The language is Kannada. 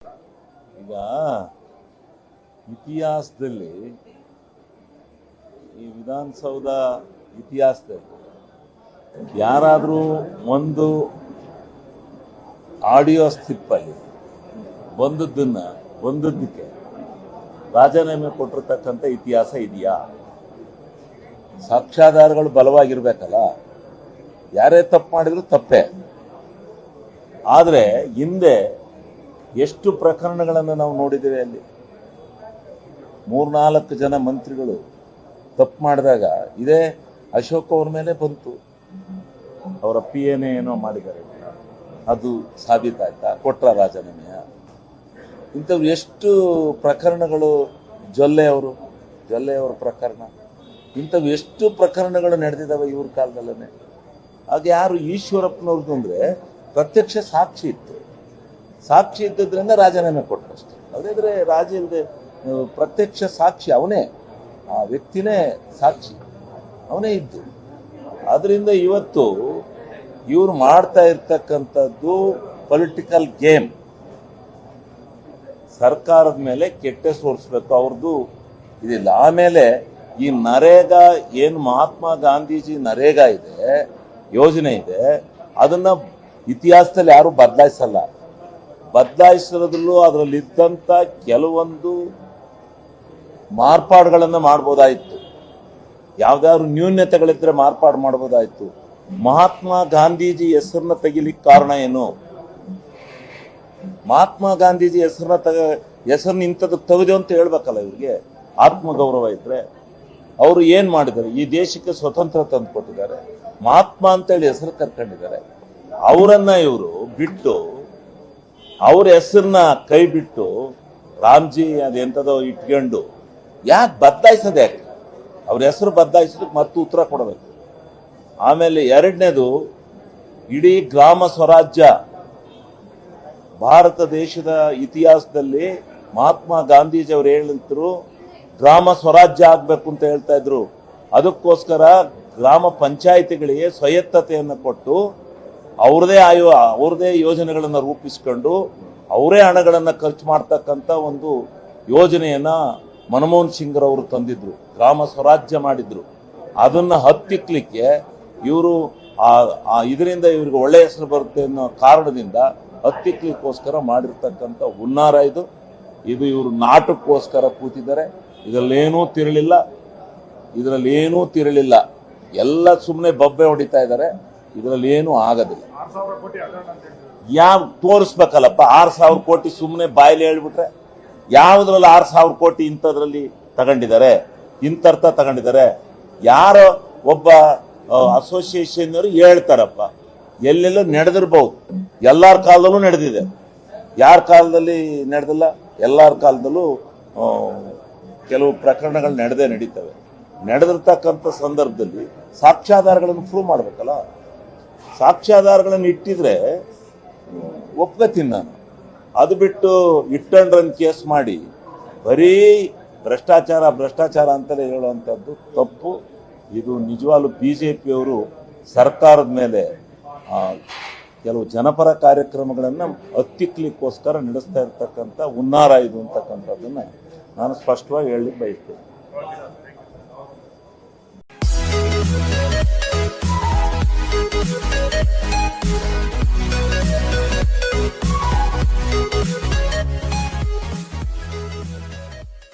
ಈಗ ಇತಿಹಾಸದಲ್ಲಿ ಈ ವಿಧಾನಸೌಧ ಇತಿಹಾಸದಲ್ಲಿ ಯಾರಾದರೂ ಒಂದು ಆಡಿಯೋ ಸ್ಲಿಪ್ಪಲ್ಲಿ ಬಂದದ್ದಕ್ಕೆ ರಾಜೀನಾಮೆ ಕೊಟ್ಟಿರ್ತಕ್ಕಂಥ ಇತಿಹಾಸ ಇದೆಯಾ? ಸಾಕ್ಷ್ಯಾಧಾರಗಳು ಬಲವಾಗಿರ್ಬೇಕಲ್ಲ. ಯಾರೇ ತಪ್ಪು ಮಾಡಿದ್ರು ತಪ್ಪೇ. ಆದರೆ ಹಿಂದೆ ಎಷ್ಟು ಪ್ರಕರಣಗಳನ್ನು ನಾವು ನೋಡಿದ್ದೇವೆ. ಅಲ್ಲಿ 3-4 ಜನ ಮಂತ್ರಿಗಳು ತಪ್ಪು ಮಾಡಿದಾಗ ಇದೇ ಅಶೋಕ್ ಅವ್ರ ಮೇಲೆ ಬಂತು. ಅವರ PA ಏನೋ ಮಾಡಿದ್ದಾರೆ, ಅದು ಸಾಬೀತಾಯ್ತಾ? ಕೊಟ್ರ ರಾಜೀನಾಮೆಯ? ಇಂಥವು ಎಷ್ಟು ಪ್ರಕರಣಗಳು, ಜೊಲ್ಲೆ ಅವರ ಪ್ರಕರಣ, ಇಂಥವು ಎಷ್ಟು ಪ್ರಕರಣಗಳು ನಡೆದಿದ್ದಾವೆ ಇವ್ರ ಕಾಲದಲ್ಲೇ. ಆಗ ಯಾರು ಈಶ್ವರಪ್ಪನವ್ರದ್ದು ಅಂದರೆ ಪ್ರತ್ಯಕ್ಷ ಸಾಕ್ಷಿ ಇತ್ತು. ಸಾಕ್ಷಿ ಇದ್ದದ್ರಿಂದ ರಾಜೀನಾಮೆ ಕೊಟ್ಟರಷ್ಟೆ. ಅದಾದ್ರೆ ರಾಜ ಇಲ್ಲದೆ ಪ್ರತ್ಯಕ್ಷ ಸಾಕ್ಷಿ ಅವನೇ, ಆ ವ್ಯಕ್ತಿನೇ ಸಾಕ್ಷಿ, ಅವನೇ ಇದ್ದು. ಅದರಿಂದ ಇವತ್ತು ಇವ್ರು ಮಾಡ್ತಾ ಇರ್ತಕ್ಕಂಥದ್ದು ಪೊಲಿಟಿಕಲ್ ಗೇಮ್. ಸರ್ಕಾರದ ಮೇಲೆ ಕೆಟ್ಟ ಸೋರಿಸ್ಬೇಕು, ಅವ್ರದ್ದು ಇದಿಲ್ಲ. ಆಮೇಲೆ ಈ ನರೇಗಾ ಏನು ಮಹಾತ್ಮ ಗಾಂಧೀಜಿ ನರೇಗಾ ಇದೆ, ಯೋಜನೆ ಇದೆ, ಅದನ್ನ ಇತಿಹಾಸದಲ್ಲಿ ಯಾರು ಬದಲಾಯಿಸಲ್ಲ. ಬದಲಾಯಿಸೋದ್ರಲ್ಲೂ ಅದರಲ್ಲಿದ್ದಂಥ ಕೆಲವೊಂದು ಮಾರ್ಪಾಡುಗಳನ್ನು ಮಾಡ್ಬೋದಾಯಿತು. ಯಾವ್ದಾದ್ರು ನ್ಯೂನ್ಯತೆಗಳಿದ್ರೆ ಮಾರ್ಪಾಡು ಮಾಡ್ಬೋದಾಯ್ತು. ಮಹಾತ್ಮ ಗಾಂಧೀಜಿ ಹೆಸರನ್ನ ತೆಗಿಲಿಕ್ಕೆ ಕಾರಣ ಏನು? ಮಹಾತ್ಮ ಗಾಂಧೀಜಿ ಹೆಸರನ್ನ ಇಂಥದ್ದು ತೆಗೆದು ಅಂತ ಹೇಳ್ಬೇಕಲ್ಲ. ಇವ್ರಿಗೆ ಆತ್ಮಗೌರವ ಇದ್ರೆ ಅವರು ಏನ್ ಮಾಡಿದ್ದಾರೆ? ಈ ದೇಶಕ್ಕೆ ಸ್ವತಂತ್ರ ತಂದು ಕೊಟ್ಟಿದ್ದಾರೆ, ಮಹಾತ್ಮ ಅಂತೇಳಿ ಹೆಸರು ಕರ್ಕೊಂಡಿದ್ದಾರೆ. ಅವರನ್ನ ಇವರು ಬಿಟ್ಟು, ಅವ್ರ ಹೆಸರನ್ನ ಕೈ ಬಿಟ್ಟು ರಾಮ್ಜಿ ಅದೆಂಥದೋ ಇಟ್ಕೊಂಡು ಯಾಕೆ ಬದಲಾಯಿಸೋದು? ಯಾಕೆ ಅವ್ರ ಹೆಸರು ಬದಲಾಯಿಸೋದಕ್ಕೆ ಮತ್ತು ಉತ್ತರ ಕೊಡಬೇಕು. ಆಮೇಲೆ ಎರಡನೇದು, ಇಡೀ ಗ್ರಾಮ ಸ್ವರಾಜ್ಯ ಭಾರತ ದೇಶದ ಇತಿಹಾಸದಲ್ಲಿ ಮಹಾತ್ಮ ಗಾಂಧೀಜಿ ಅವರು ಹೇಳಿದ್ರು ಗ್ರಾಮ ಸ್ವರಾಜ್ಯ ಆಗ್ಬೇಕು ಅಂತ ಹೇಳ್ತಾ ಇದ್ರು. ಅದಕ್ಕೋಸ್ಕರ ಗ್ರಾಮ ಪಂಚಾಯಿತಿಗಳಿಗೆ ಸ್ವಾಯತ್ತತೆಯನ್ನು ಕೊಟ್ಟು ಅವ್ರದೇ ಯೋಜನೆಗಳನ್ನು ರೂಪಿಸ್ಕೊಂಡು ಅವರೇ ಹಣಗಳನ್ನು ಖರ್ಚು ಮಾಡ್ತಕ್ಕಂಥ ಒಂದು ಯೋಜನೆಯನ್ನ ಮನಮೋಹನ್ ಸಿಂಗ್ ಅವರು ತಂದಿದ್ರು, ಗ್ರಾಮ ಸ್ವರಾಜ್ಯ ಮಾಡಿದ್ರು. ಅದನ್ನ ಹತ್ತಿಕ್ಲಿಕ್ಕೆ ಇವರು ಇದರಿಂದ ಇವ್ರಿಗೆ ಒಳ್ಳೆ ಹೆಸರು ಬರುತ್ತೆ ಅನ್ನೋ ಕಾರಣದಿಂದ ಹತ್ತಿಕ್ಲಿಕ್ಕೋಸ್ಕರ ಮಾಡಿರ್ತಕ್ಕಂಥ ಹುನ್ನಾರ ಇದು. ಇವರು ನಾಟಕ್ಕೋಸ್ಕರ ಕೂತಿದ್ದಾರೆ. ಇದರಲ್ಲೇನೂ ತಿರಳಿಲ್ಲ. ಎಲ್ಲ ಸುಮ್ಮನೆ ಬಬ್ಬೆ ಹೊಡಿತಾ ಇದ್ದಾರೆ. ಇದರಲ್ಲಿ ಏನೂ ಆಗೋದಿಲ್ಲ. ಯಾವ ತೋರಿಸ್ಬೇಕಲ್ಲಪ್ಪ? 6,000 ಕೋಟಿ ಸುಮ್ಮನೆ ಬಾಯಲ್ಲಿ ಹೇಳ್ಬಿಟ್ರೆ ಯಾವುದ್ರಲ್ಲಿ 6,000 ಕೋಟಿ ಇಂಥದ್ರಲ್ಲಿ ತಗೊಂಡಿದ್ದಾರೆ, ಇಂಥರ್ಥ ತಗೊಂಡಿದ್ದಾರೆ? ಯಾರೋ ಒಬ್ಬ ಅಸೋಸಿಯೇಷನ್ ಅವರು ಹೇಳ್ತಾರಪ್ಪ, ಎಲ್ಲೆಲ್ಲೋ ನಡೆದಿರ್ಬಹುದು. ಎಲ್ಲಾರ ಕಾಲದಲ್ಲೂ ನಡೆದಿದೆ. ಯಾರ ಕಾಲದಲ್ಲಿ ನಡೆದಿಲ್ಲ? ಎಲ್ಲಾರ ಕಾಲದಲ್ಲೂ ಕೆಲವು ಪ್ರಕರಣಗಳು ನಡೀತವೆ. ನಡೆದಿರ್ತಕ್ಕಂಥ ಸಂದರ್ಭದಲ್ಲಿ ಸಾಕ್ಷ್ಯಾಧಾರಗಳನ್ನು ಪ್ರೂವ್ ಮಾಡ್ಬೇಕಲ್ಲ. ಸಾಕ್ಷ್ಯಾಧಾರಗಳನ್ನು ಇಟ್ಟಿದ್ರೆ ಒಪ್ಕೋತೀನಿ ನಾನು. ಅದು ಬಿಟ್ಟು ಹಿಟ್ ಅಂಡ್ ರನ್ ಕೇಸ್ ಮಾಡಿ ಬರೀ ಭ್ರಷ್ಟಾಚಾರ ಅಂತಲೇ ಹೇಳುವಂಥದ್ದು ತಪ್ಪು. ಇದು ನಿಜವಾಗ್ಲೂ BJPಯವರು ಸರ್ಕಾರದ ಮೇಲೆ ಕೆಲವು ಜನಪರ ಕಾರ್ಯಕ್ರಮಗಳನ್ನು ಹತ್ತಿಕ್ಲಿಕ್ಕೋಸ್ಕರ ನಡೆಸ್ತಾ ಇರ್ತಕ್ಕಂಥ ಹುನ್ನಾರ ಇದು ಅಂತಕ್ಕಂಥದ್ದನ್ನು ನಾನು ಸ್ಪಷ್ಟವಾಗಿ ಹೇಳಲಿಕ್ಕೆ ಬಯಸ್ತೇನೆ.